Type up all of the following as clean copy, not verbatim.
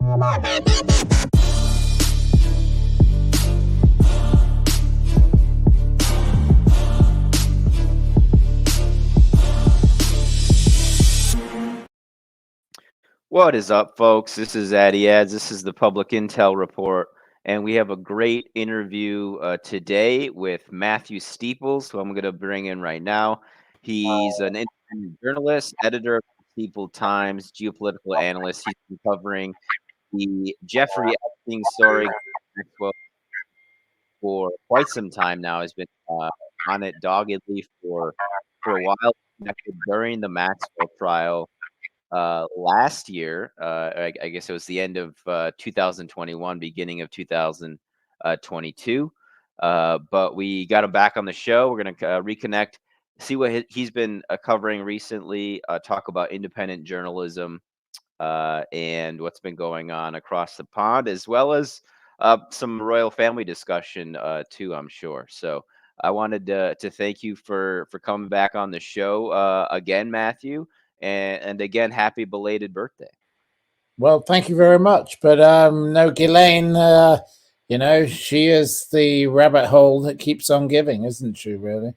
What is up, folks? This is Addy Ads. This is the Public Intel Report, and we have a great interview today with Matthew Steeples, who I'm going to bring in right now. He's an independent journalist, editor of the Steeple Times, geopolitical analyst. He's been covering the Jeffrey Epstein story Maxwell for quite some time now. Has been on it doggedly for a while, connected during the Maxwell trial last year. I guess it was the end of 2021, beginning of 2022. But we got him back on the show. We're going to reconnect, see what he's been covering recently, talk about independent journalism and what's been going on across the pond, as well as some royal family discussion too, I'm sure. So I wanted to thank you for coming back on the show again, Matthew. And again, happy belated birthday. Well, thank you very much. But no, Ghislaine, she is the rabbit hole that keeps on giving, isn't she, really?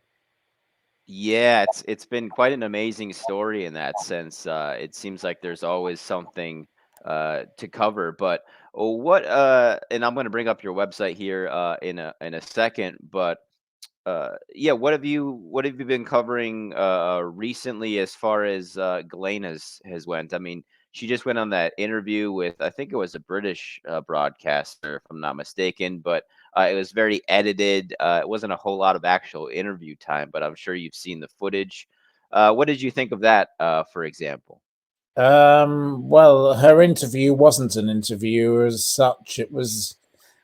Yeah, it's been quite an amazing story in that sense. It seems like there's always something to cover. But what and I'm going to bring up your website here in a second, but yeah, what have you been covering recently as far as Ghislaine has went? I mean, she just went on that interview with, I think it was a British broadcaster, if I'm not mistaken, but it was very edited. It wasn't a whole lot of actual interview time, but I'm sure you've seen the footage. What did you think of that, for example? Well, her interview wasn't an interview as such. It was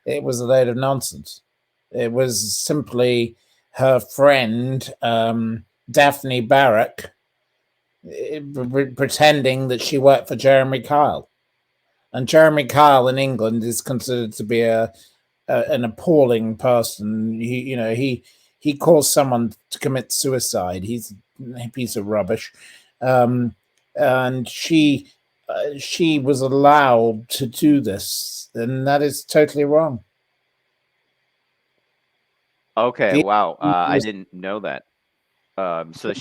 a load of nonsense. It was simply her friend, Daphne Barrack, pretending that she worked for Jeremy Kyle. And Jeremy Kyle in England is considered to be an appalling person. He caused someone to commit suicide. He's a piece of rubbish. And she was allowed to do this, and that is totally wrong. Okay, wow. I didn't know that. So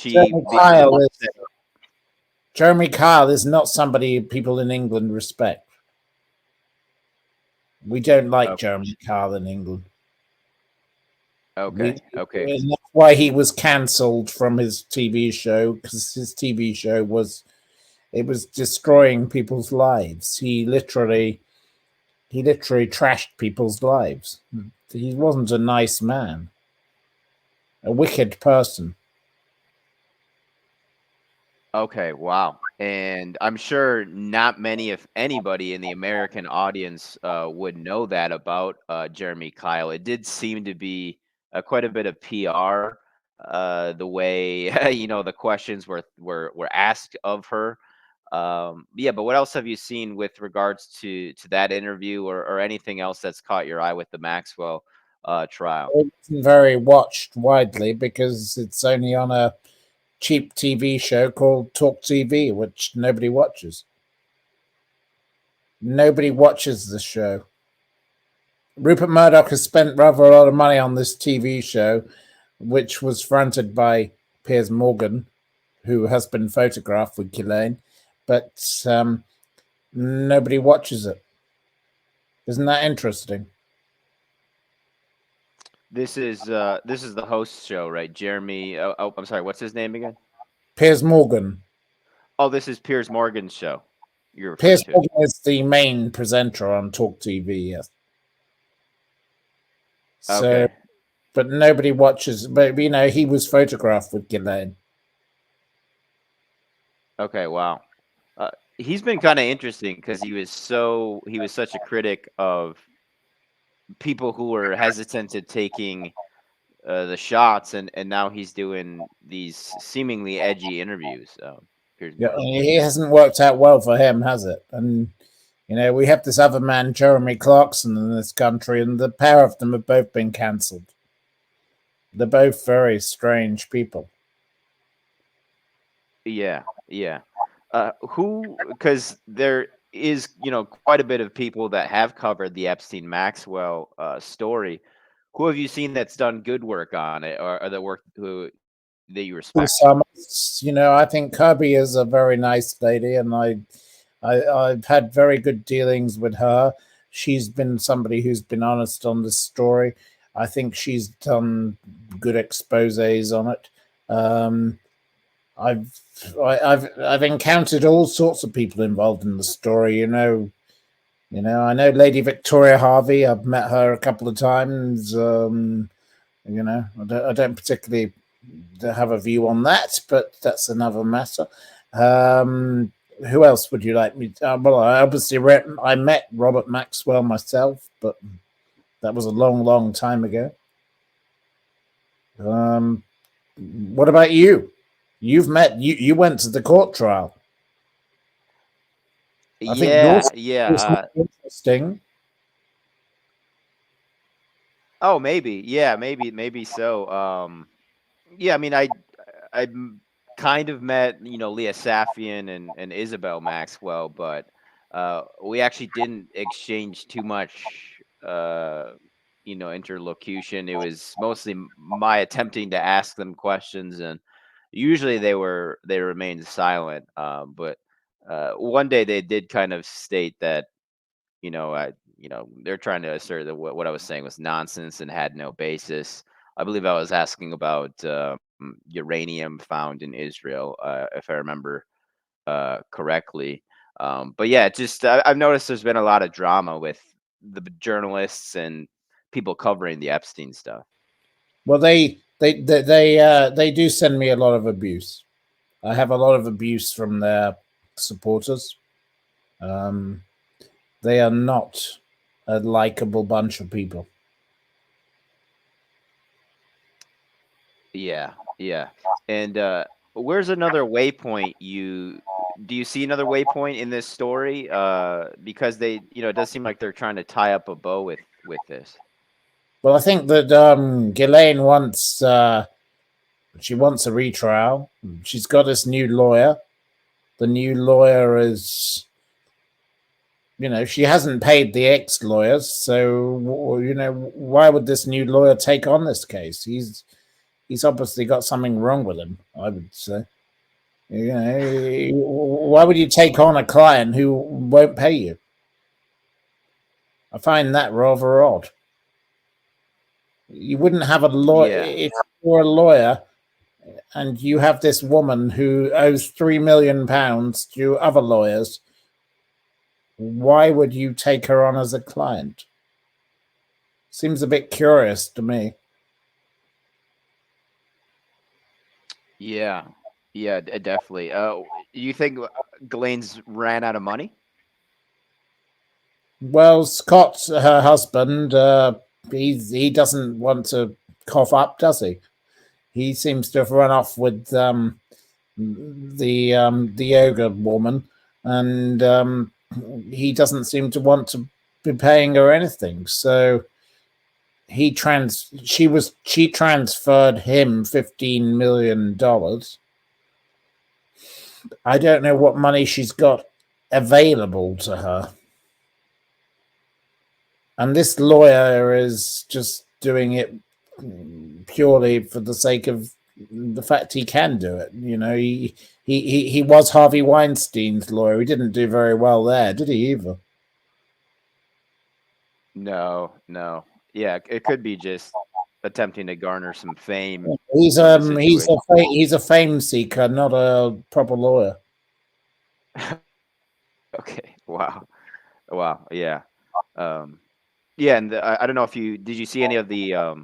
Jeremy Kyle is not somebody people in England respect. We don't like Jeremy Kyle in England. Okay. And that's why he was cancelled from his TV show, because his TV show was destroying people's lives. He literally trashed people's lives. He wasn't a nice man. A wicked person. Okay, wow. And I'm sure not many, if anybody, in the American audience would know that about Jeremy Kyle. It did seem to be quite a bit of PR, the way the questions were asked of her. Yeah, but what else have you seen with regards to that interview or anything else that's caught your eye with the Maxwell trial? It wasn't very watched widely because it's only on a cheap TV show called Talk TV, which nobody watches. Nobody watches the show. Rupert Murdoch has spent rather a lot of money on this TV show, which was fronted by Piers Morgan, who has been photographed with Ghislaine, but nobody watches it. Isn't that interesting? This is the host show, right? Jeremy. Oh, I'm sorry. What's his name again? Piers Morgan. Oh, this is Piers Morgan's show. Piers Morgan is the main presenter on Talk TV. Yes. So, okay. But nobody watches. But he was photographed with Ghislaine. Okay. Wow. He's been kind of interesting because he was such a critic of people who were hesitant to taking the shots, and now he's doing these seemingly edgy interviews. Yeah, he hasn't worked out well for him, has it? And we have this other man, Jeremy Clarkson, in this country, and the pair of them have both been cancelled. They're both very strange people. Yeah. Because there is, quite a bit of people that have covered the Epstein Maxwell story. Who have you seen that's done good work on it, or that work who that you respect? Summers, I think Kirby is a very nice lady, and I've had very good dealings with her. She's been somebody who's been honest on this story. I think she's done good exposés on it. I've I've encountered all sorts of people involved in the story. I know Lady Victoria Harvey. I've met her a couple of times. I don't particularly have a view on that, but that's another matter. Who else would you like me? Well, I obviously I met Robert Maxwell myself, but that was a long, long time ago. What about you? You went to the court trial. I think yours was interesting. Oh, maybe. Yeah, maybe so. Yeah, I mean, I kind of met, Leah Safian and Isabel Maxwell, but we actually didn't exchange too much, interlocution. It was mostly my attempting to ask them questions, and usually they remained silent. But one day they did kind of state that, they're trying to assert that what I was saying was nonsense and had no basis. I believe I was asking about uranium found in Israel, if I remember correctly. But yeah, just I've noticed there's been a lot of drama with the journalists and people covering the Epstein stuff. Well, they do send me a lot of abuse. I have a lot of abuse from their supporters. They are not a likable bunch of people. Yeah, yeah. And where's another waypoint do you see another waypoint in this story? Because it does seem like they're trying to tie up a bow with this. Well, I think that Ghislaine wants she wants a retrial. She's got this new lawyer. The new lawyer is, she hasn't paid the ex-lawyers, so why would this new lawyer take on this case? He's obviously got something wrong with him, I would say. Why would you take on a client who won't pay you? I find that rather odd. You wouldn't have a lawyer if you're a lawyer and you have this woman who owes £3 million to other lawyers. Why would you take her on as a client? Seems a bit curious to me. Yeah, yeah, definitely. You think Ghislaine's ran out of money? Well, Scott, her husband, he doesn't want to cough up, does he? He seems to have run off with the yoga woman, and he doesn't seem to want to be paying her anything. So she transferred him $15 million. I don't know what money she's got available to her. And this lawyer is just doing it purely for the sake of the fact he can do it. He was Harvey Weinstein's lawyer. He didn't do very well there, did he, either? No. Yeah, it could be just attempting to garner some fame. He's a fame seeker, not a proper lawyer. Okay. Wow. Yeah. Yeah, and I don't know if did you see any of the I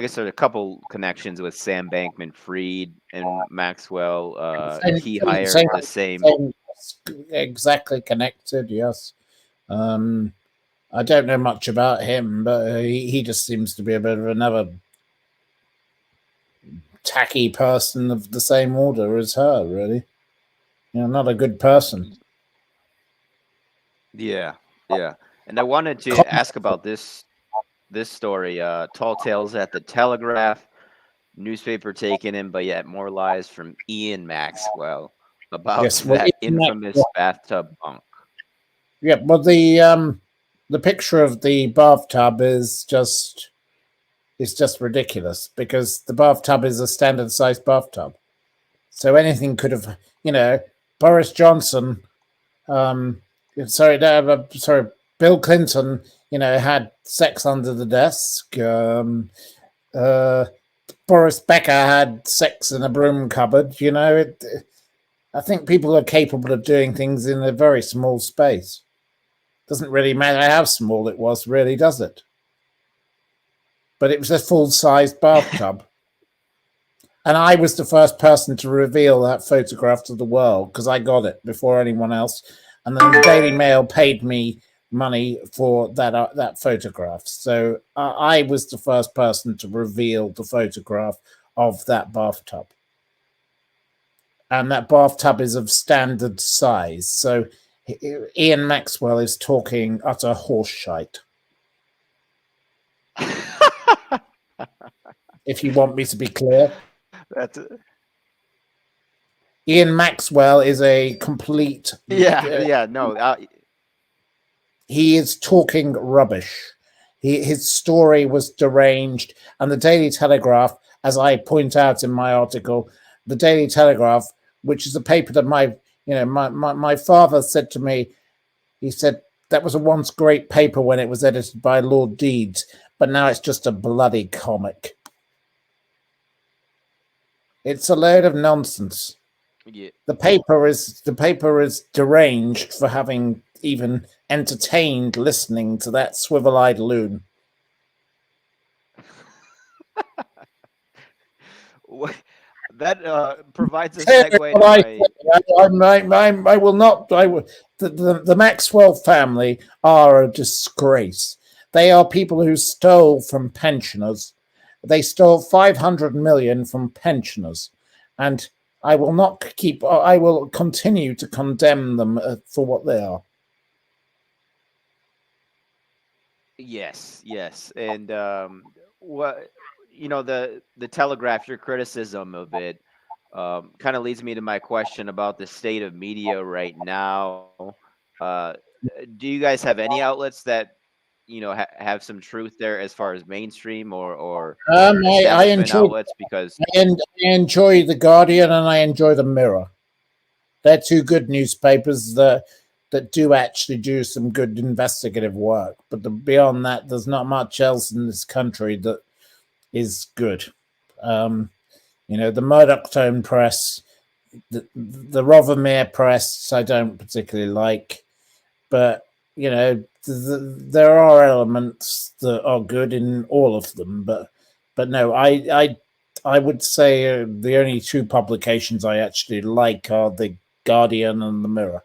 guess there's a couple connections with Sam Bankman-Fried and Maxwell. He hired the same exactly connected. Yes. I don't know much about him, but he just seems to be a bit of another tacky person of the same order as her, really. Not a good person. Yeah. And I wanted to ask about this story. Tall tales at the Telegraph, newspaper taken in, but yet more lies from Ian Maxwell about that infamous bathtub bunk. Yeah, well, the picture of the bathtub is just ridiculous because the bathtub is a standard sized bathtub. So anything could have, Boris Johnson, um, sorry, Bill Clinton, had sex under the desk. Uh, Boris Becker had sex in a broom cupboard. I think people are capable of doing things in a very small space. Doesn't really matter how small it was, really, does it? But it was a full-sized bathtub. And I was the first person to reveal that photograph to the world because I got it before anyone else. And then the Daily Mail paid me money for that photograph. So I was the first person to reveal the photograph of that bathtub. And that bathtub is of standard size. So Ian Maxwell is talking utter horseshite. If you want me to be clear. Ian Maxwell is a complete... he is talking rubbish. His story was deranged. And the Daily Telegraph, as I point out in my article, the Daily Telegraph, which is a paper that my father said to me, he said, that was a once great paper when it was edited by Lord Deeds, but now it's just a bloody comic. It's a load of nonsense. Yeah. The paper is deranged for having even entertained listening to that swivel-eyed loon. That provides a segue to I will not. The Maxwell family are a disgrace. They are people who stole from pensioners. They stole 500 million from pensioners, and I will not keep. I will continue to condemn them for what they are. Yes, and what the Telegraph, your criticism of it kind of leads me to my question about the state of media right now. Do you guys have any outlets that have some truth there as far as mainstream or establishment outlets? Because I enjoy the Guardian and I enjoy the Mirror. They're two good newspapers that do actually do some good investigative work. But beyond that, there's not much else in this country that is good. The Murdoch-Tone press, the Rothermere press, I don't particularly like. But, there are elements that are good in all of them. But no, I would say the only two publications I actually like are the Guardian and the Mirror.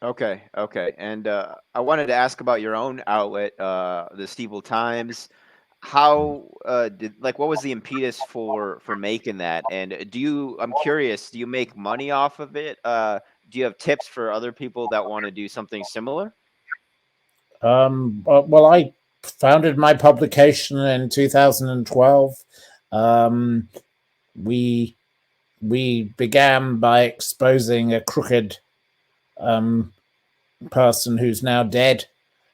Okay. And I wanted to ask about your own outlet, the Steeple Times. How what was the impetus for making that? And I'm curious, do you make money off of it? Do you have tips for other people that want to do something similar? Well, I founded my publication in 2012. We began by exposing a crooked person who's now dead,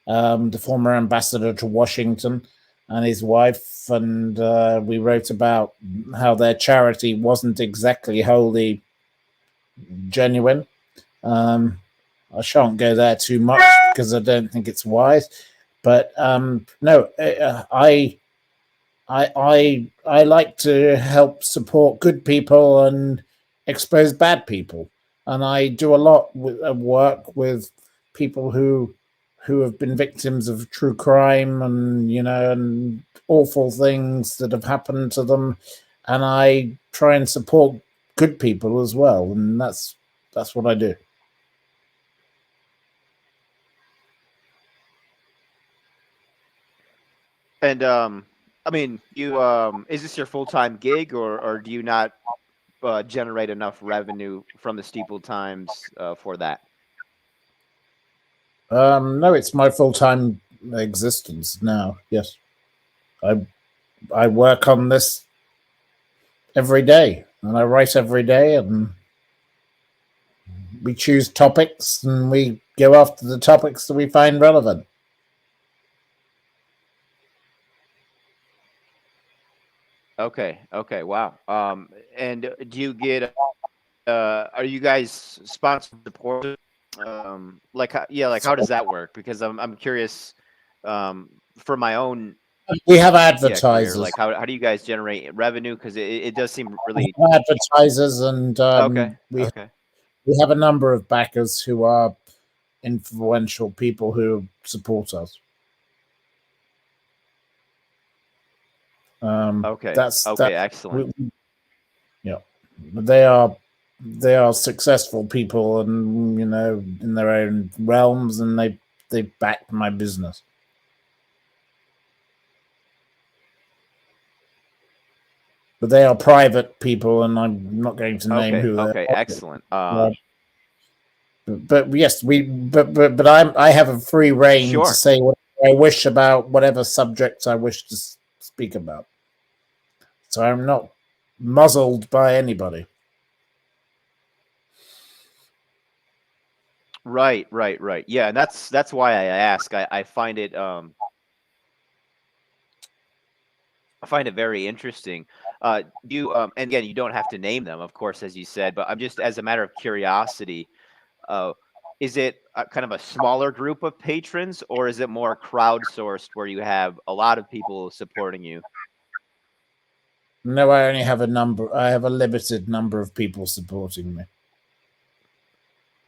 the former ambassador to Washington, and his wife, and we wrote about how their charity wasn't exactly wholly genuine. I shan't go there too much because I don't think it's wise. But no, I like to help support good people and expose bad people, and I do a lot of work with people who have been victims of true crime and awful things that have happened to them, and I try and support good people as well, and that's what I do. And I mean, you is this your full-time gig, or do you not generate enough revenue from the Steeple Times for that? No, it's my full-time existence now. Yes, I work on this every day, and I write every day, and we choose topics and we go after the topics that we find relevant. Okay. Okay. Wow. And do you get? Are you guys sponsored support? Like, yeah, like how does that work? Because I'm curious. For my own We have career, advertisers. like how do you guys generate revenue? Because it does seem We really have advertisers, and okay. Okay. we have a number of backers who are influential people who support us. Okay. That's that. Okay. Excellent. Yeah, they are successful people, and in their own realms, and they backed my business. But they are private people, and I'm not going to name Okay. who they Okay. are. Excellent. But yes, but I have a free reign to Sure. say what I wish about whatever subjects I wish to speak about. So I'm not muzzled by anybody. Right. Right. Right. Yeah. And that's why I ask. I find it very interesting. Do you and again, you don't have to name them, of course, as you said, but I'm just as a matter of curiosity. Uh, is it kind of a smaller group of patrons, or is it more crowdsourced where you have a lot of people supporting you? No, I only have a number. I have a limited number of people supporting me.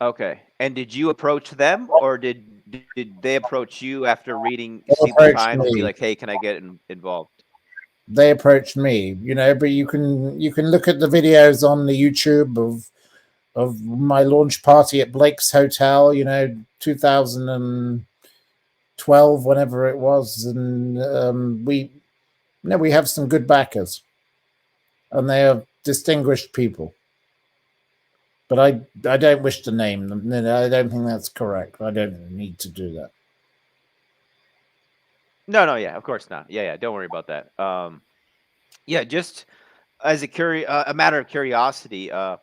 Okay. And did you approach them, or did they approach you after reading They Steeple approached Times and be me. like, "Hey, can I get involved?" They approached me. But you can look at the videos on the YouTube of my launch party at Blake's Hotel. 2012, whenever it was, and we have some good backers, and they are distinguished people. But I don't wish to name them. No, I don't think that's correct. I don't need to do that. No, no, yeah, of course not. Yeah, yeah, don't worry about that. Yeah, just as a matter of curiosity, Yeah.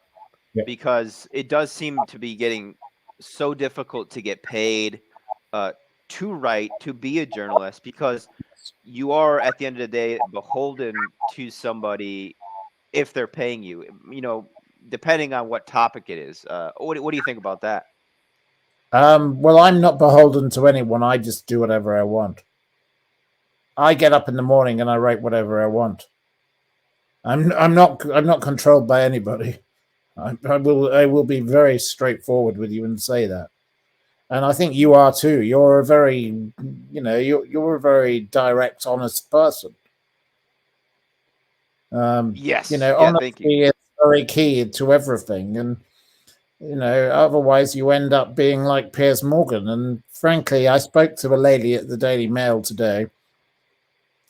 because it does seem to be getting so difficult to get paid uh, to write, to be a journalist, because you are at the end of the day beholden to somebody if they're paying you. Depending on what topic it is. What do you think about that? Well, I'm not beholden to anyone. I just do whatever I want. I get up in the morning and I write whatever I want. I'm not controlled by anybody. I will be very straightforward with you and say that. And I think you are too. You're a very you're a very direct, honest person. Yes. Yeah. Thank you. Honesty is very key to everything, and otherwise you end up being like Piers Morgan. And frankly, I spoke to a lady at the Daily Mail today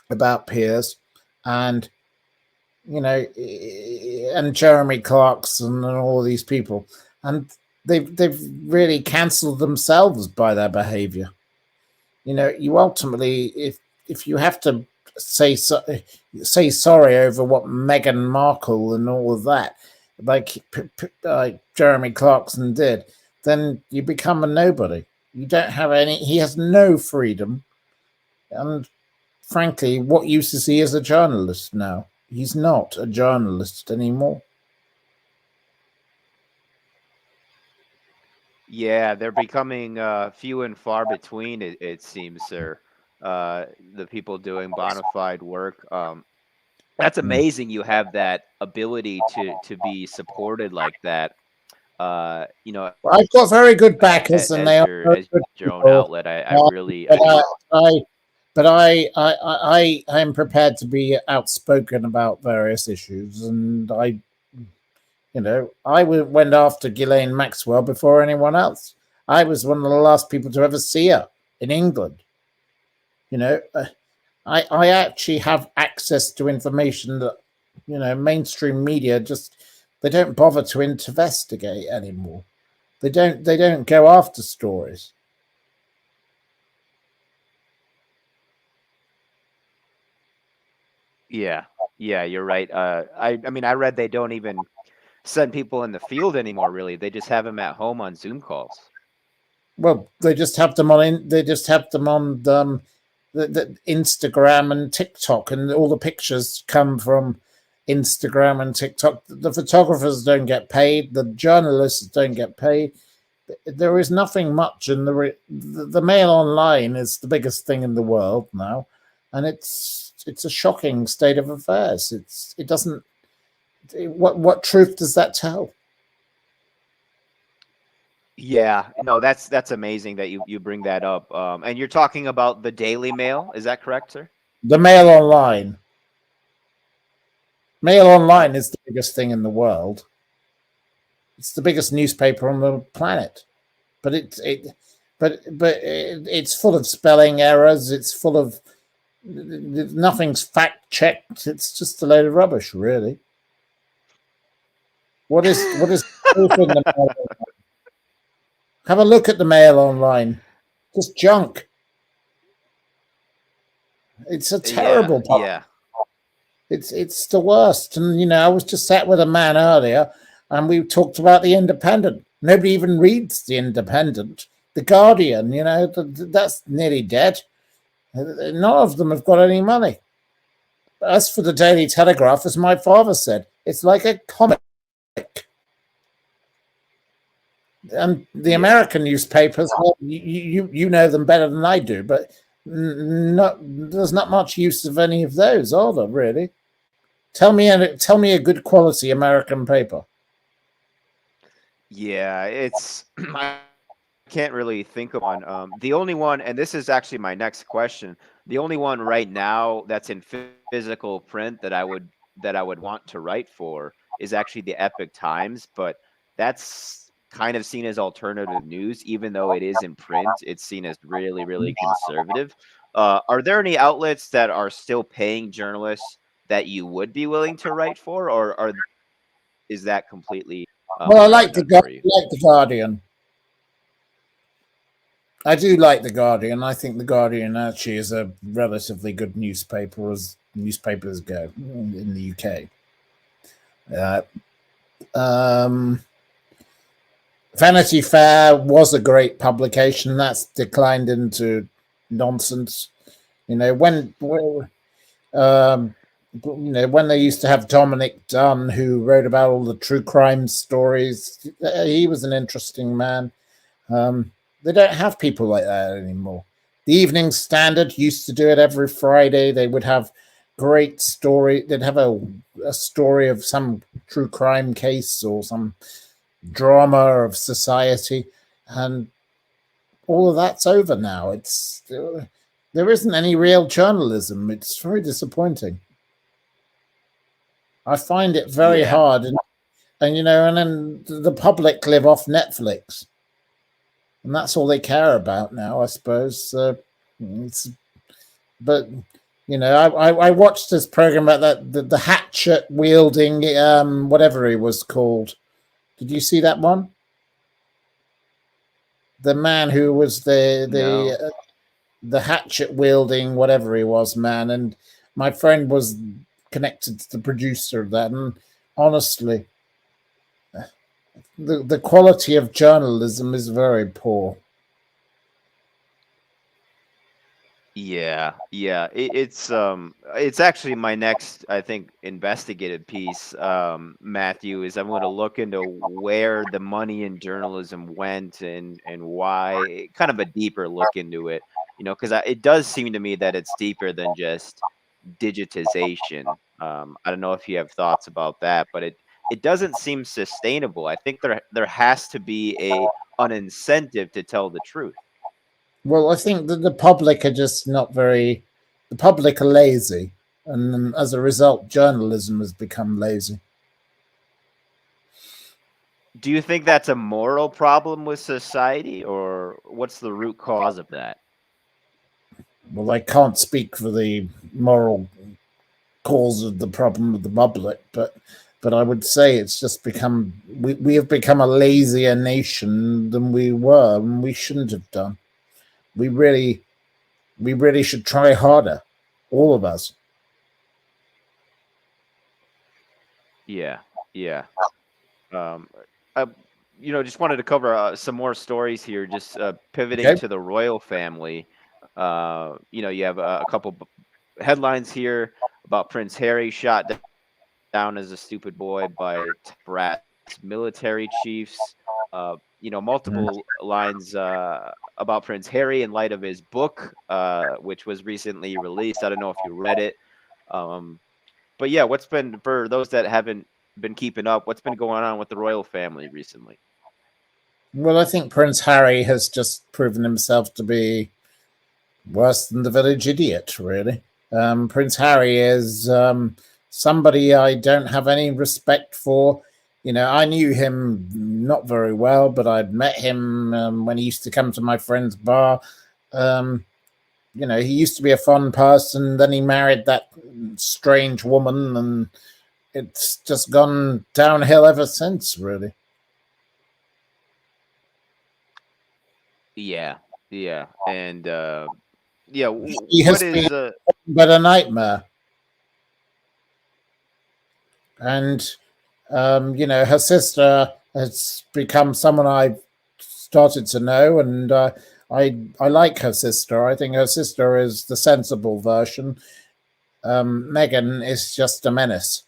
about Piers, and and Jeremy Clarkson and all these people, and they've really cancelled themselves by their behaviour. You ultimately, if you have to say say sorry over what Meghan Markle and all of that, like Jeremy Clarkson did, then you become a nobody. You don't have any. He has no freedom, and frankly, what use is he as a journalist now? He's not a journalist anymore. Yeah, they're becoming few and far between. It seems, sir. The people doing bona fide work. That's Mm. amazing. You have that ability to be supported like that. Well, I've got very good backers, and they as are very as good your own people. outlet. I Um, really but I do. I am prepared to be outspoken about various issues, and went after Ghislaine Maxwell before anyone else. I was one of the last people to ever see her in England. You know, I actually have access to information that mainstream media just they don't bother to investigate anymore. They don't go after stories. Yeah, yeah, you're right. I mean, I read they don't even send people in the field anymore. Really, they just have them at home on Zoom calls. Well, they just have them on. They just have them on the Instagram and TikTok, and all the pictures come from Instagram and TikTok. The photographers don't get paid. The journalists don't get paid. There is nothing much, and the mail online is the biggest thing in the world now, and it's a shocking state of affairs. It doesn't. What truth does that tell? Yeah, no, that's amazing that you bring that up. And you're talking about the Daily Mail, is that correct, sir? The mail online. Mail online is the biggest thing in the world. It's the biggest newspaper on the planet, but it's full of spelling errors. It's full of nothing's fact checked. It's just a load of rubbish, really. What is truth in the mail? Have a look at the mail online. Just junk. It's a terrible part. Yeah. It's the worst. And I was just sat with a man earlier, and we talked about the Independent. Nobody even reads the Independent. The Guardian, that's nearly dead. None of them have got any money. As for the Daily Telegraph, as my father said, it's like a comic. And the American newspapers, well, you know them better than I do, but there's not much use of any of those, are there? Really? Tell me a good quality American paper. Yeah, it's I can't really think of one. The only one, and this is actually my next question, the only one right now that's in physical print that I would want to write for is actually the Epic Times, but that's kind of seen as alternative news, even though it is in print. It's seen as really, really conservative. Are there any outlets that are still paying journalists that you would be willing to write for, or is that completely Well, I like done for you? the Guardian. I do like the Guardian. I think the Guardian actually is a relatively good newspaper as newspapers go in the UK. Vanity Fair was a great publication. That's declined into nonsense. When they used to have Dominic Dunn, who wrote about all the true crime stories, he was an interesting man. They don't have people like that anymore. The Evening Standard used to do it every Friday. They would have great story. They'd have a story of some true crime case or some drama of society, and all of that's over now. There isn't any real journalism. It's very disappointing. I find it very hard, and then the public live off Netflix, and that's all they care about now, I suppose. But I watched this program about the hatchet wielding whatever he was called. Did you see that one? The man who was the hatchet wielding whatever he was man, and my friend was connected to the producer of that, and honestly, the quality of journalism is very poor. Yeah. It's actually my next, I think, investigative piece, Matthew, is I'm going to look into where the money in journalism went and why, kind of a deeper look into it, because it does seem to me that it's deeper than just digitization. I don't know if you have thoughts about that, but it doesn't seem sustainable. I think there has to be an incentive to tell the truth. Well, I think that the public are just not very. The public are lazy, and as a result, journalism has become lazy. Do you think that's a moral problem with society, or what's the root cause of that? Well, I can't speak for the moral cause of the problem of the public, but I would say it's just become we have become a lazier nation than we were, and we shouldn't have done. We really should try harder, all of us. Yeah. Um, uh, just wanted to cover some more stories here. Just pivoting Okay. to the royal family. You have a couple headlines here about Prince Harry shot down as a stupid boy by brats military chiefs. Mm. Multiple lines about Prince Harry in light of his book, which was recently released. I don't know if you read it. Um, but yeah, what's been for those that haven't been keeping up? What's been going on with the royal family recently? Well, I think Prince Harry has just proven himself to be worse than the village idiot, really. Prince Harry is somebody I don't have any respect for. I knew him not very well, but I'd met him when he used to come to my friend's bar. Um, he used to be a fun person. Then he married that strange woman, and it's just gone downhill ever since, really. Yeah, yeah, and yeah. He What has been is but a nightmare. And her sister has become someone I've started to know, and I like her sister. I think her sister is the sensible version. Megan is just a menace.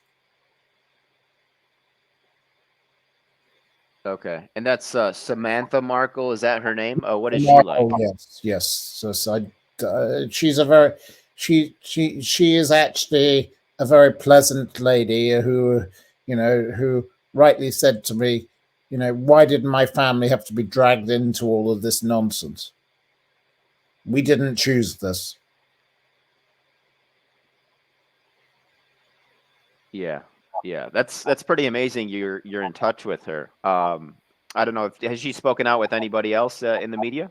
okay? And that's Samantha Markle. Is that her name? What is she Oh like? yes, yes. She's a very she is actually a very pleasant lady who rightly said to me, why did my family have to be dragged into all of this nonsense? We didn't choose this. Yeah, yeah. That's pretty amazing. You're in touch with her. I don't know if has she spoken out with anybody else in the media?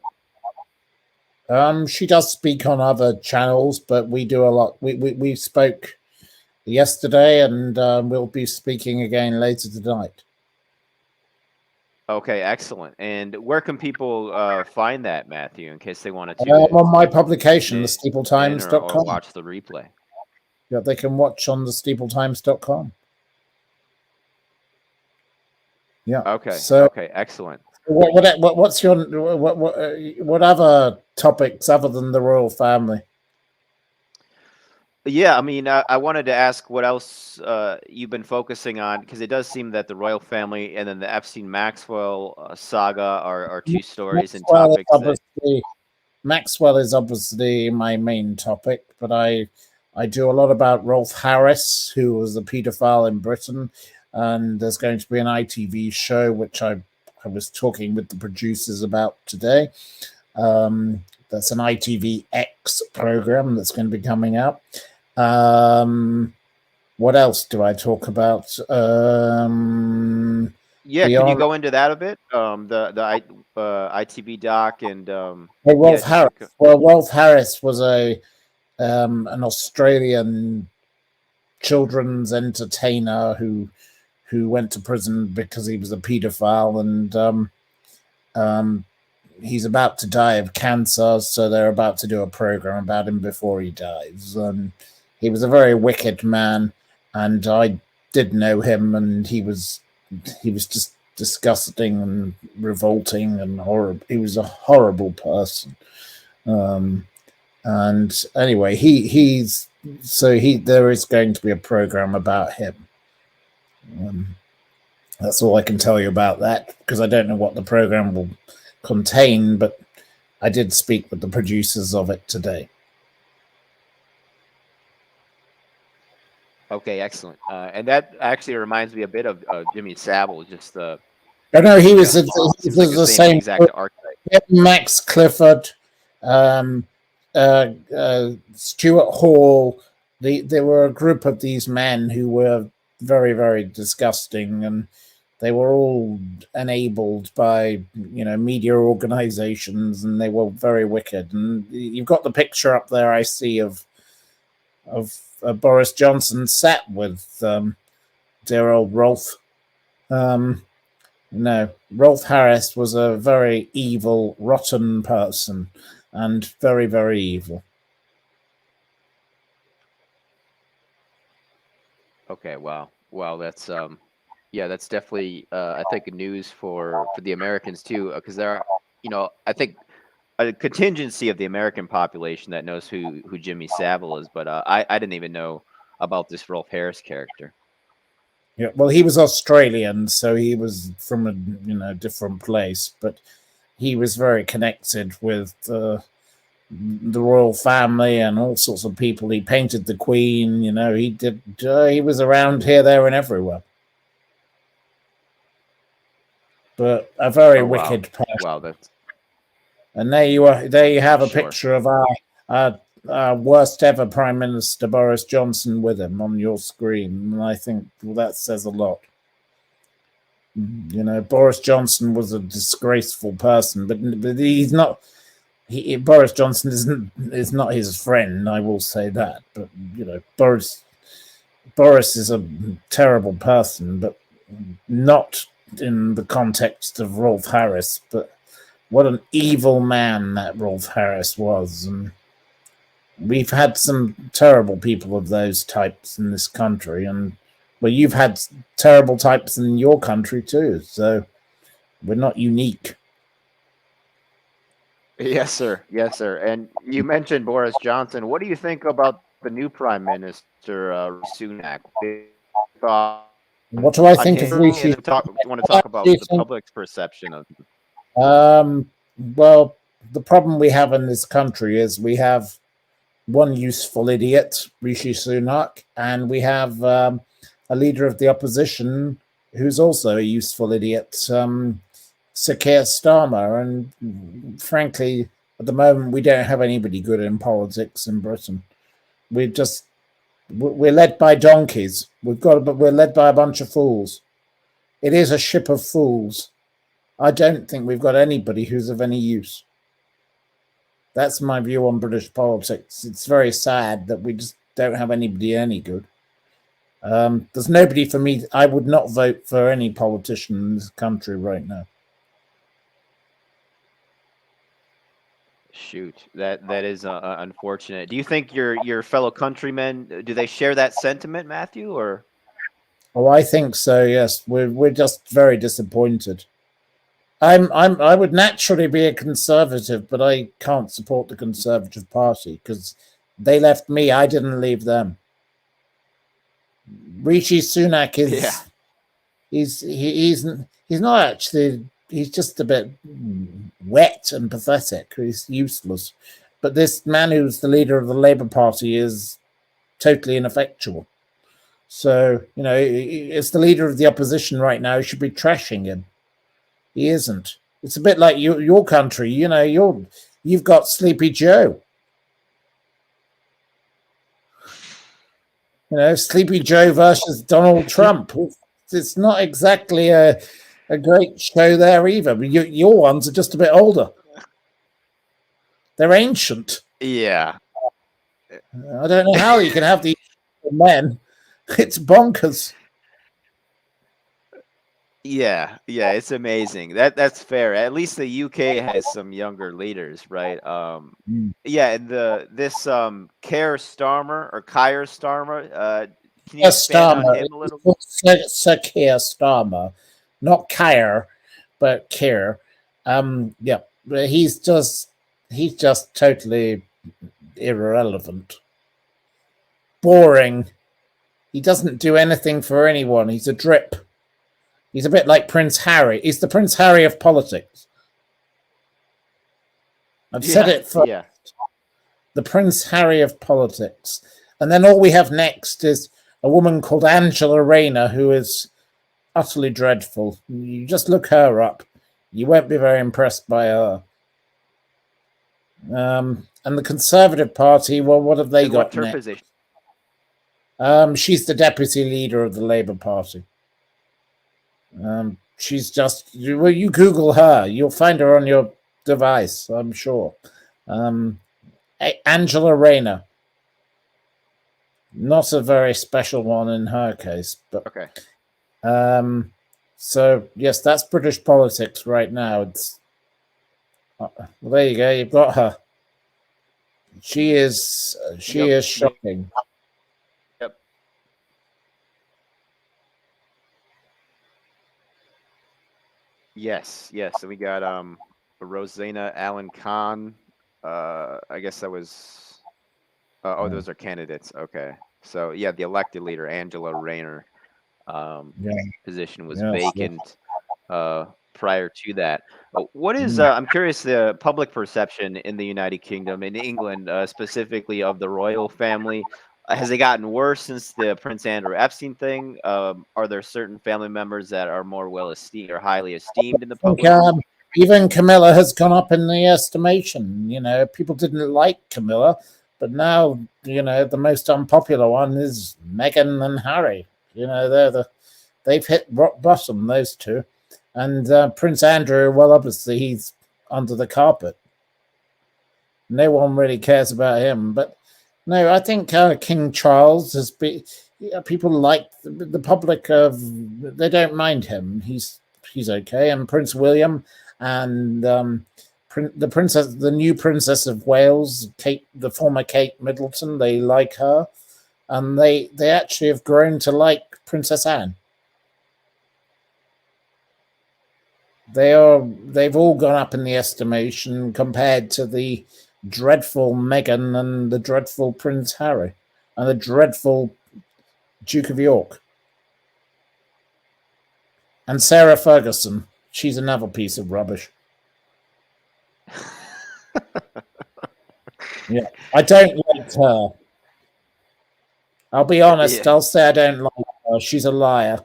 She does speak on other channels, but we do a lot. We spoke yesterday, and we'll be speaking again later tonight. Okay, excellent. And where can people find that, Matthew, in case they want to On my tune publication, the in or steepletimes.com. watch the replay? Yeah, they can watch on the steepletimes.com. Yeah. Okay, So, okay, excellent. what's your what other topics other than the royal family? Yeah, I mean, I wanted to ask what else you've been focusing on because it does seem that the royal family and then the Epstein Maxwell saga are two stories and Maxwell is topics that. obviously Maxwell is obviously my main topic, but I do a lot about Rolf Harris, who was a paedophile in Britain, and there's going to be an ITV show which I was talking with the producers about today. That's an ITV program that's going to be coming up. What else do I talk about? Yeah, can you Beyond go into that a bit? ITB doc and yeah, Rolf just Harris. Well, Rolf Harris was an Australian children's entertainer who went to prison because he was a paedophile, and um, he's about to die of cancer, so they're about to do a program about him before he dies. And he was a very wicked man, and I did know him, and he was just disgusting and revolting and horrible. He was a horrible person. Um, and anyway, there is going to be a program about him. Um, that's all I can tell you about that because I don't know what the program will contain, but I did speak with the producers of it today. okay, excellent. And that actually reminds me a bit of Jimmy Savile. Just Oh no, he was, seems like the the same same. exact archetype. Max Clifford, um, Stuart Hall. There were a group of these men who were very, very disgusting, and they were all enabled by media organizations, and they were very wicked. And you've got the picture up there I see of Boris Johnson sat with dear old Rolf. No, Rolf Harris was a very evil, rotten person, and very, very evil. Okay, wow, wow, that's Yeah, that's definitely I think news for the Americans too, because there are, I think a contingency of the American population that knows who Jimmy Savile is, but I didn't even know about this Rolf Harris character. Yeah, well, he was Australian, so he was from a different place, but he was very connected with the royal family and all sorts of people. He painted the Queen. He did. He was around here, there, and everywhere. But a very Oh wow, wicked person. wow, that's And there you are. There you have a sure. picture of our worst ever Prime Minister Boris Johnson with him on your screen, and I think that says a lot. Boris Johnson was a disgraceful person, but he's not. Boris Johnson is not his friend. I will say that. But Boris is a terrible person, but not in the context of Rolf Harris. But what an evil man that Rolf Harris was, and we've had some terrible people of those types in this country, and well, you've had terrible types in your country too, so we're not unique. Yes, sir. Yes, sir. And you mentioned Boris Johnson. What do you think about the new Prime Minister, Sunak? What do I think of Rishi? Rishi? Want to talk about the public's perception of him? Well, the problem we have in this country is we have one useful idiot, Rishi Sunak, and we have a leader of the opposition who's also a useful idiot, Sir Keir Starmer. And frankly, at the moment, we don't have anybody good in politics in Britain. We're led by donkeys. We're led by a bunch of fools. It is a ship of fools. I don't think we've got anybody who's of any use. That's my view on British politics. It's very sad that we just don't have anybody any good. There's nobody for me. I would not vote for any politician in this country right now. Shoot, that is unfortunate. Do you think your fellow countrymen, do they share that sentiment, Matthew? Or Oh, I think so. Yes, we're just very disappointed. I would naturally be a conservative, but I can't support the Conservative Party because they left me. I didn't leave them. Rishi Sunak is he's not actually. He's just a bit wet and pathetic. He's useless. But this man who's the leader of the Labour Party is totally ineffectual. So, as the leader of the opposition right now, you should be trashing him. He isn't. It's a bit like your country. You've got Sleepy Joe. Sleepy Joe versus Donald Trump. It's not exactly a great show there either. But your ones are just a bit older. They're ancient. yeah, I don't know how you can have these men. It's bonkers. yeah, it's amazing. That's fair. At least the UK has some younger leaders, right? Yeah, and this Keir Starmer or Keir Starmer. Can you expand on him a little bit? Sir Keir Starmer, not Keir, but Keir. Yeah, but he's just totally irrelevant, boring. He doesn't do anything for anyone. He's a drip. He's a bit like Prince Harry. He's the Prince Harry of politics. I've said it for the Prince Harry of politics. And then all we have next is a woman called Angela Rayner, who is utterly dreadful. You just look her up. You won't be very impressed by her. And the Conservative Party, well, what have they got next? Position? She's the deputy leader of the Labour Party. She's just, well, you Google her, you'll find her on your device, I'm sure. Angela Rayner. Not a very special one in her case, but okay. So yes, that's British politics right now. It's well, there you go. You've got her. She is shocking. Yep. Yes, yes. So we got Rosanna Allen Khan. I guess that was. Oh, Yeah, those are candidates. Okay. So yeah, the elected leader Angela Rayner yeah, position was yes, yes. vacant prior to that. What is, Mm. I'm curious, the public perception in the United Kingdom, in England specifically, of the royal family? Has it gotten worse since the Prince Andrew Epstein thing? Are there certain family members that are more well esteemed or highly esteemed in the I think public? even Camilla has gone up in the estimation. People didn't like Camilla, but now the most unpopular one is Meghan and Harry. They've hit rock bottom, those two, and Prince Andrew. Well, obviously he's under the carpet. No one really cares about him, but no, I think King Charles has been. Yeah, people like the public of. They don't mind him. He's okay, and Prince William and the new Princess of Wales, Kate, the former Kate Middleton. They like her, and they actually have grown to like Princess Anne. They've all gone up in the estimation compared to the dreadful Meghan and the dreadful Prince Harry and the dreadful Duke of York and Sarah Ferguson. She's another piece of rubbish. Yeah, I don't like her. I'll be honest. Yeah. I'll say I don't like her. She's a liar.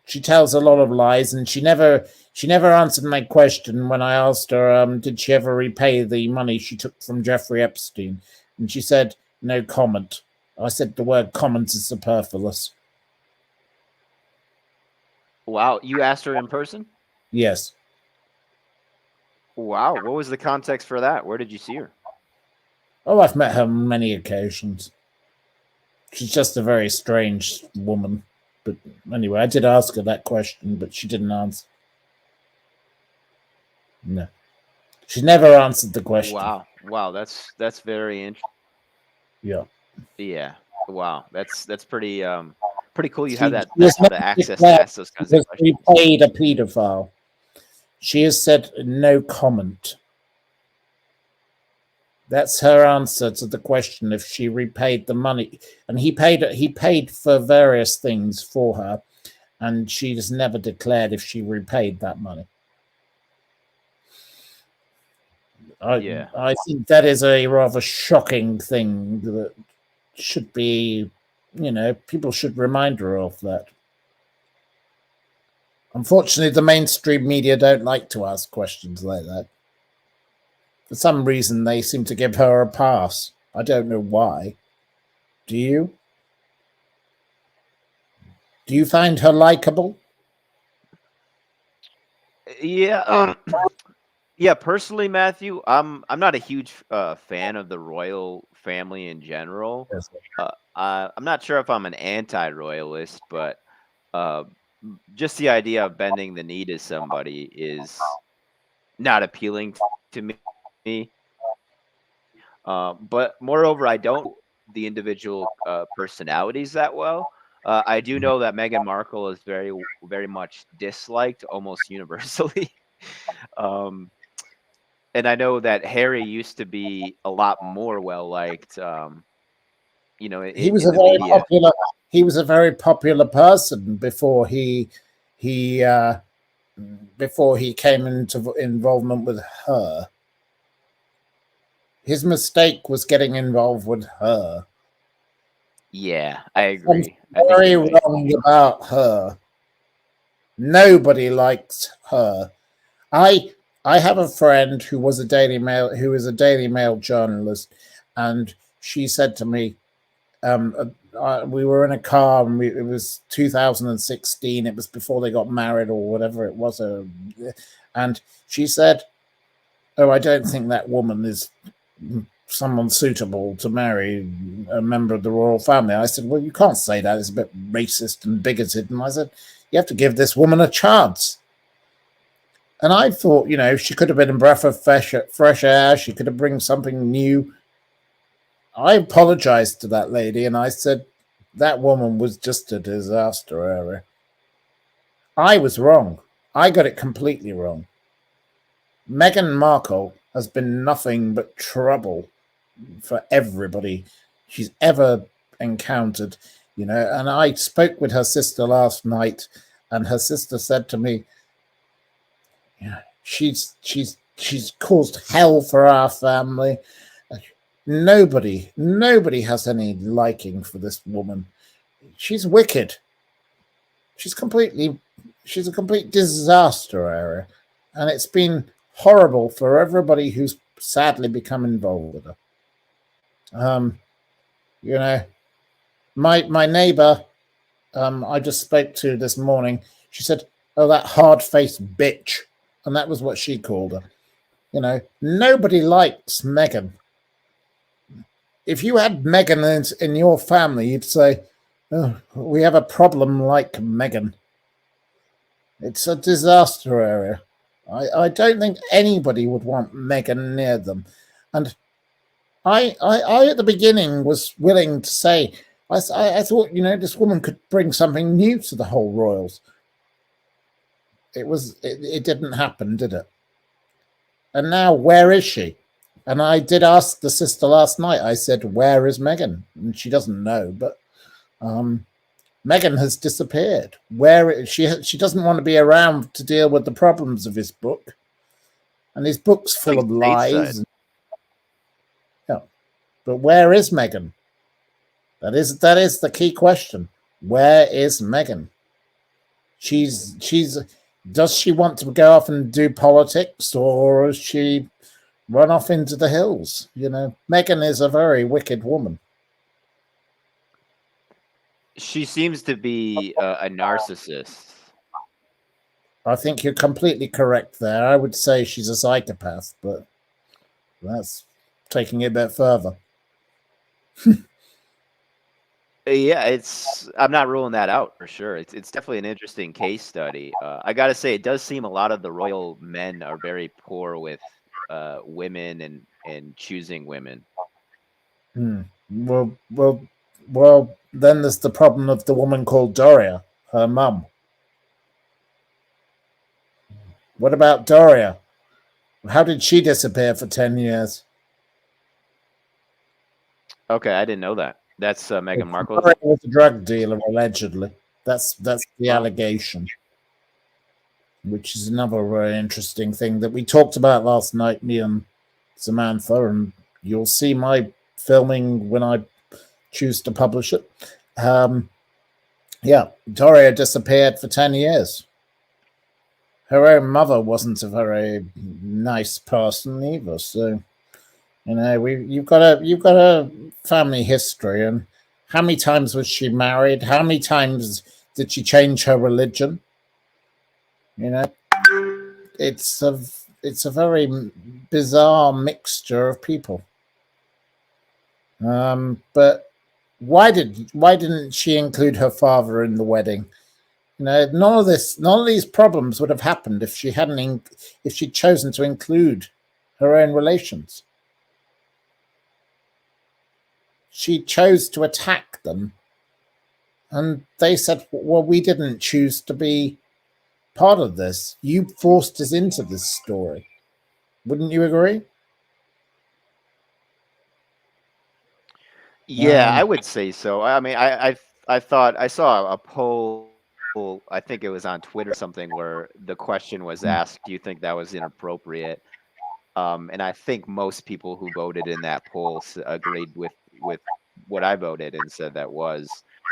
She tells a lot of lies, and she never answered my question when I asked her, did she ever repay the money she took from Jeffrey Epstein? And she said, no comment. I said the word comment is superfluous. Wow. You asked her in person? Yes. Wow. What was the context for that? Where did you see her? Oh, I've met her on many occasions. She's just a very strange woman. But anyway, I did ask her that question, but she didn't answer. No. She never answered the question. Wow. Wow. That's very interesting. Yeah. Yeah. Wow. That's pretty cool. You have She that has sort of never access to declared ask those kinds of because questions. we paid a paedophile. She has said no comment. That's her answer to the question if she repaid the money. And he paid for various things for her, and she has never declared if she repaid that money. I Yeah. I think that is a rather shocking thing that should be, people should remind her of that. Unfortunately, the mainstream media don't like to ask questions like that. For some reason, they seem to give her a pass. I don't know why. Do you? Do you find her likable? Yeah. Yeah, personally, Matthew, I'm not a huge fan of the royal family in general. Yes. I'm not sure if I'm an anti-royalist, but uh, just the idea of bending the knee to somebody is not appealing to me. But moreover, I don't the individual personalities that well. I do know that Meghan Markle is very much disliked almost universally. um, and I know that Harry used to be a lot more well liked, He was in a the very media. popular. He was a very popular person he before he came into involvement with her. His mistake was getting involved with her. Yeah, I Something agree. I think very you're right. wrong about her. Nobody likes her. I I have a friend who is a Daily Mail journalist, and she said to me, we were in a car, and it was 2016. It was before they got married or whatever it was, and she said, "Oh, I don't think that woman is someone suitable to marry a member of the royal family." I said, "Well, you can't say that. It's a bit racist and bigoted." And I said, "You have to give this woman a chance." And I thought, she could have been a breath of fresh air. She could have bring something new. I apologized to that lady, and I said that woman was just a disaster area. I was wrong. I got it completely wrong. Meghan Markle has been nothing but trouble for everybody she's ever encountered, you know. And I spoke with her sister last night, and her sister said to me, "Yeah, she's caused hell for our family. Nobody has any liking for this woman. She's wicked. She's a complete disaster area, and it's been horrible for everybody who's sadly become involved with her." You know, my neighbor, I just spoke to this morning. She said, "Oh, that hard-faced bitch," and that was what she called her. You know, nobody likes Meghan. If you had Meghan in your family, you'd say, "Oh, we have a problem like Meghan." It's a disaster area. I don't think anybody would want Meghan near them. And I at the beginning was willing to say, I thought, you know, this woman could bring something new to the whole royals. It didn't happen, did it? And now, where is she? And I did ask the sister last night. I said, "Where is Meghan?" And she doesn't know, but Meghan has disappeared. She doesn't want to be around to deal with the problems of his book, and his book's full of lies. Yeah, but where is Meghan? That is the key question. Where is Meghan? Does she want to go off and do politics, or is she run off into the hills? You know, Meghan is a very wicked woman. She seems to be a narcissist. I think you're completely correct there. I would say she's a psychopath, but that's taking it a bit further. Yeah, I'm not ruling that out for sure. It's definitely an interesting case study. I got to say, it does seem a lot of the royal men are very poor with women and choosing women. Well, then there's the problem of the woman called Doria, her mum. What about Doria? How did she disappear for 10 years? Okay, I didn't know that. That's Meghan Markle. Doria was a drug dealer, allegedly. That's the allegation, which is another very interesting thing that we talked about last night, me and Samantha, and you'll see my filming when I choose to publish it. Yeah, Doria disappeared for 10 years. Her own mother wasn't a very nice person either. So, you know, you've got a family history. And how many times was she married? How many times did she change her religion? You know, it's a very bizarre mixture of people. But why didn't she include her father in the wedding? You know, none of these problems would have happened if she'd chosen to include her own relations. She chose to attack them, and they said, "Well, we didn't choose to be part of this. You forced us into this story." Wouldn't you agree? Yeah, I would say so. I mean, I thought I saw a poll. I think it was on Twitter or something where the question was asked, "Do you think that was inappropriate?" And I think most people who voted in that poll agreed with what I voted and said that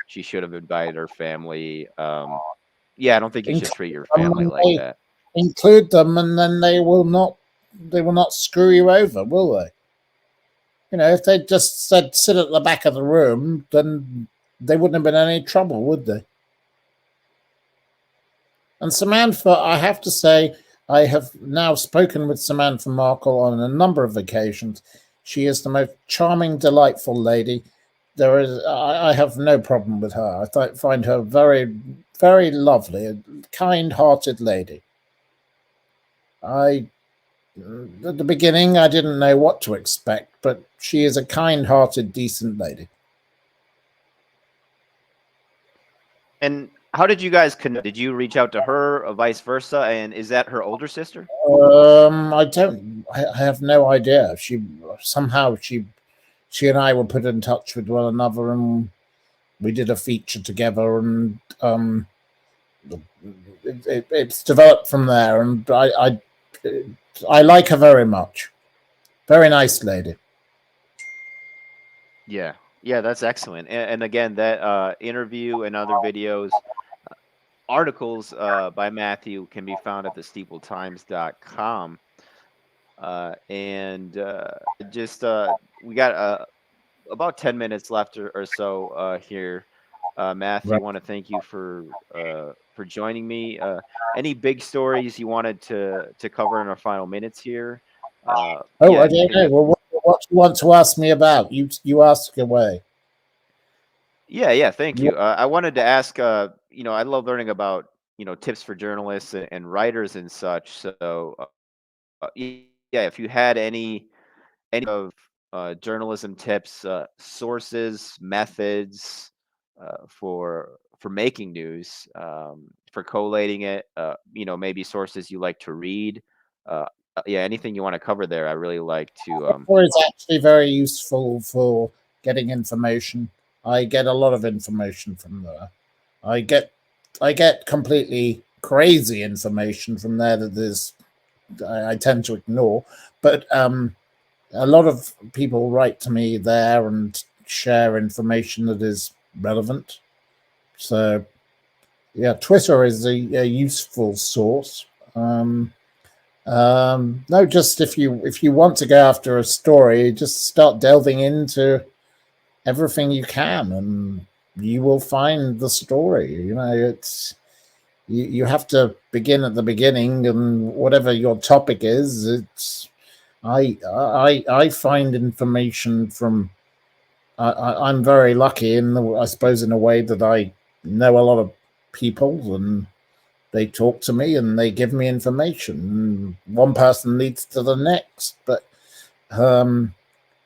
she should have invited her family. Yeah, I don't think you should treat your family like that. Include them, and then they will not screw you over, will they? You know, if they just said sit at the back of the room, then they wouldn't have been any trouble, would they? And Samantha, I have to say, I have now spoken with Samantha Markle on a number of occasions. She is the most charming, delightful lady. I have no problem with her. I find her very, very lovely, a kind-hearted lady. At the beginning, I didn't know what to expect, but she is a kind-hearted, decent lady. And How did you guys connect? Did you reach out to her, or vice versa? And is that her older sister? I don't. I have no idea. She and I were put in touch with one another, and we did a feature together, and it's developed from there. And I like her very much. Very nice lady. Yeah, yeah, that's excellent. And again, that interview and other videos, articles by Matthew can be found at the steepletimes.com. And just we got about 10 minutes left or so here. Matthew, Right. want to thank you for joining me. Any big stories you wanted to cover in our final minutes here? Oh, Yeah, I you don't can. know. Well, what do you want to ask me about? You ask away. Yeah, yeah, thank you. I wanted to ask, I love learning about, tips for journalists and writers and such. So, yeah, if you had any of journalism tips, sources, methods for making news, for collating it, maybe sources you like to read. Uh, yeah, anything you want to cover there, I really like to. Or is actually very useful for getting information. I get a lot of information from there. I get I get completely crazy information from there that is I tend to ignore. But a lot of people write to me there and share information that is relevant. So yeah, Twitter is a useful source. No, just if you want to go after a story, just start delving into everything you can, and you will find the story. It's you have to begin at the beginning, and whatever your topic is, it's I find information from. I'm very lucky I suppose, in a way that I know a lot of people, and they talk to me and they give me information. And one person leads to the next, but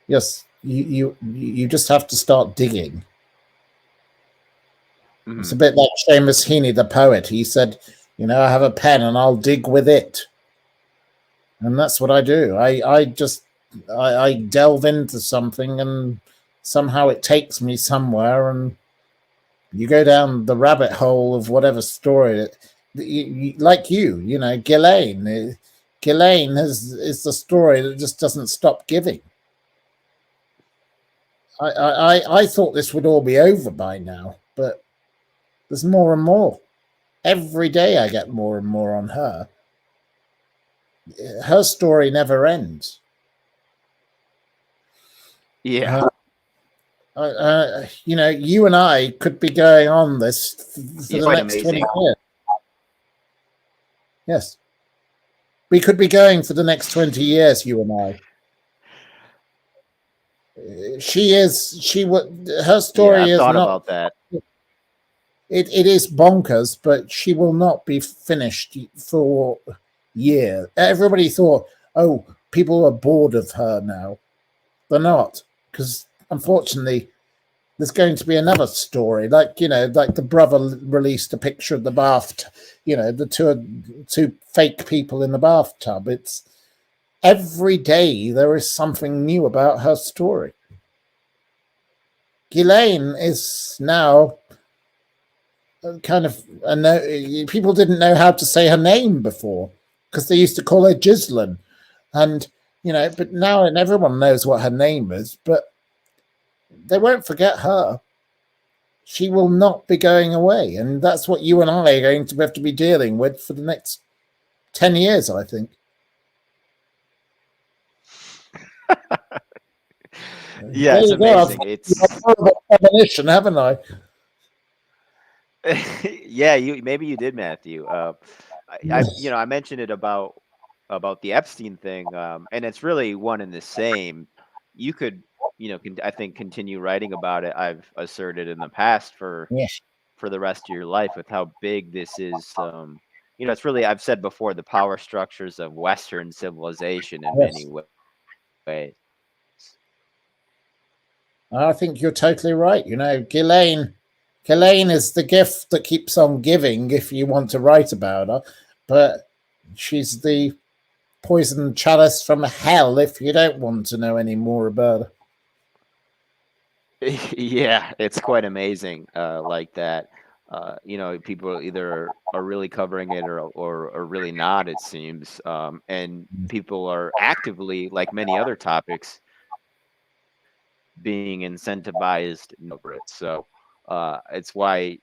yes, you just have to start digging. It's a Mhm. bit like Seamus Heaney, the poet. He said, I have a pen and I'll dig with it. And that's what I do. I delve into something, and somehow it takes me somewhere, and you go down the rabbit hole of whatever story. Like Ghislaine. Ghislaine is the story that just doesn't stop giving. I thought this would all be over by now, but there's more and more. Every day I get more and more on her. Her story never ends. Yeah. You and I could be going on this for Yeah, the quite next 20 amazing. years. Yes. We could be going for the next 20 years, you and I. Her Yeah, story I've is thought not, about that. it is bonkers, but she will not be finished for years. Everybody thought, oh, people are bored of her now. They're not, because unfortunately, there's going to be another story, like the brother released a picture of the bath, the two fake people in the bathtub. It's every day there is something new about her story. Ghislaine is now kind of people didn't know how to say her name before, because they used to call her Ghislaine, and but now and everyone knows what her name is, but they won't forget her. She will not be going away, and that's what you and I are going to have to be dealing with for the next 10 years, I think. Yeah, There it's you go. I've amazing. It's premonition, haven't I? yeah, you did, Matthew. I mentioned it about the Epstein thing, and it's really one and the same. You could, I think continue writing about it. I've asserted in the past Yes. for the rest of your life with how big this is. It's really, I've said before, the power structures of Western civilization in many Yes. ways. I think you're totally right. Ghislaine Ghislaine is the gift that keeps on giving if you want to write about her, but she's the poison chalice from hell if you don't want to know any more about her. Yeah, it's quite amazing, like that. People either are really covering it or really not, it seems. And people are actively, like many other topics, being incentivized over it. So it's why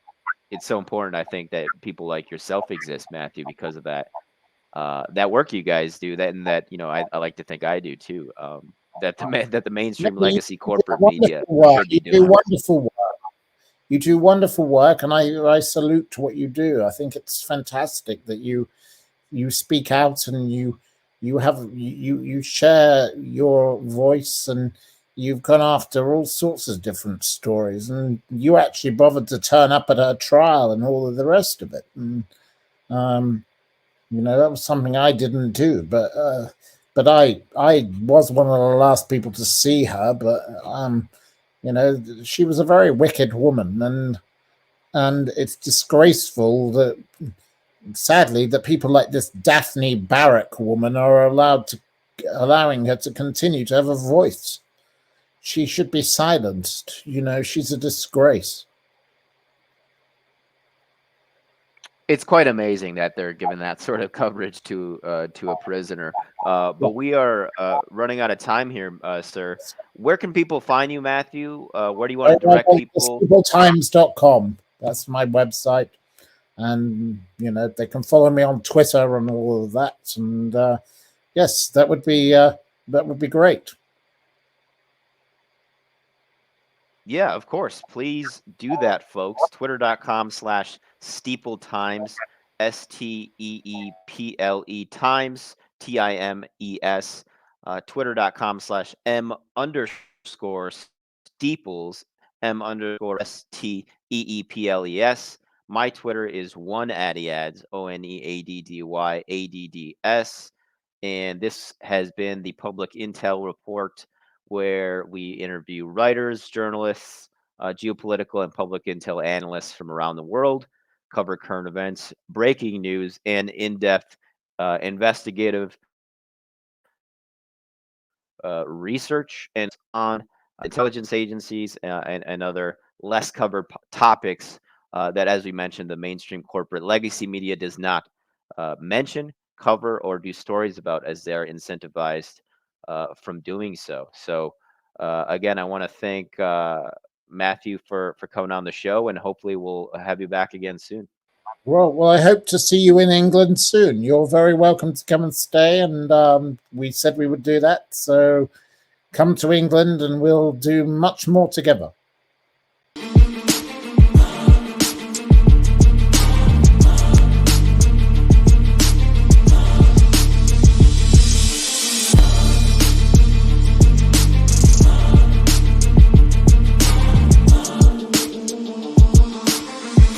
it's so important, I think, that people like yourself exist, Matthew, because of that. That work you guys do, that and that, I like to think I do too. That the mainstream You legacy do corporate media wonderful work. should be You do doing. wonderful work. You do wonderful work, and I salute what you do. I think it's fantastic that you speak out and you share your voice, and you've gone after all sorts of different stories, and you actually bothered to turn up at her trial and all of the rest of it. And that was something I didn't do, but I was one of the last people to see her. But she was a very wicked woman, and it's disgraceful that, sadly, that people like this Daphne Barrack woman are allowing her to continue to have a voice. She should be silenced. She's a disgrace. It's quite amazing that they're giving that sort of coverage to a prisoner. But we are running out of time here, sir. Where can people find you, Matthew? Where do you want to direct people? SteepleTimes.com. That's my website. And, they can follow me on Twitter and all of that. And yes, that would be great. Yeah, of course. Please do that, folks. Twitter.com/Steeple Times, STEEPLE Times, TIMES. Twitter.com/M_Steeples, M_STEEPLES. My Twitter is @ADDYADS, ONEADDYADDS. And this has been the Public Intel Report, where we interview writers, journalists, geopolitical and public intel analysts from around the world, cover current events, breaking news, and in-depth investigative research and on intelligence agencies and other less covered topics that, as we mentioned, the mainstream corporate legacy media does not mention, cover, or do stories about, as they're incentivized from doing so. So again, I want to thank Matthew for coming on the show, and hopefully we'll have you back again soon. Well, I hope to see you in England soon. You're very welcome to come and stay, and we said we would do that. So come to England, and we'll do much more together.